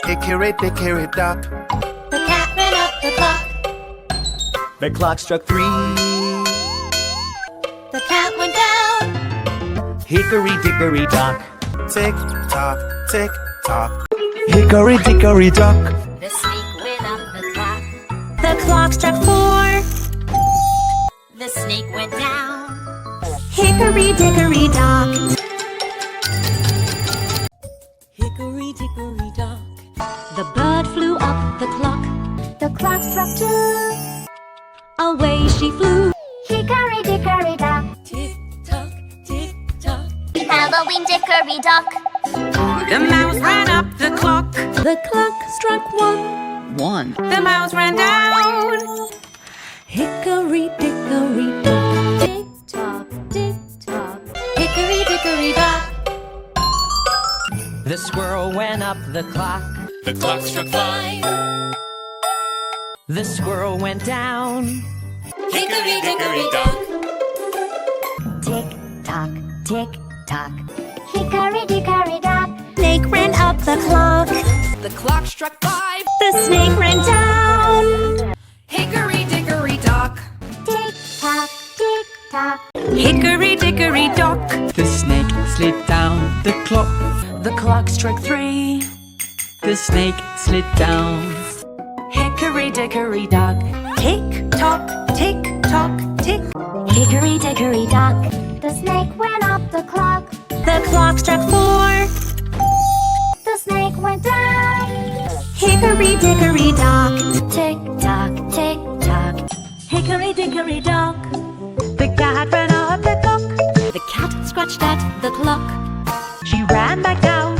Hickory Dickory Dock. The cat ran up the clock. The clock struck 3. The cat went down. Hickory Dickory Dock. Tick tock, tick tock. Hickory Dickory Dock. The snake went up the clock. The clock struck 4. The snake went down. Hickory Dickory Dock. Hickory Dickory Dock. The bird flew up the clock. The clock struck 2. Away she flew. Hickory Dickory Dock. Tick tock, tick tock. Halloween Dickory Dock. The mouse ran up the clock. The clock struck 1. The mouse ran down. Hickory Dickory Dock. Tick tock, tick tock. Hickory Dickory Dock. The squirrel went up the clock. The clock struck 5. The squirrel went down. Hickory Dickory Dock. Tick tock, tick tock. Hickory Dickory Dock. Snake ran up the clock. The clock struck 5. The snake ran down. Hickory Dickory Dock. Tick tock, tick tock. Hickory Dickory Dock. The snake slid down the clock. The clock struck 3. The snake slid down. Hickory Dickory Dock. Tick tock, tick tock, tick. Hickory Dickory Dock. The snake went up the clock. The clock struck 4. The snake went down. Hickory Dickory Dock. Tick tock, tick tock. Hickory Dickory Dock. The cat ran up the clock. The cat scratched at the clock. She ran back down.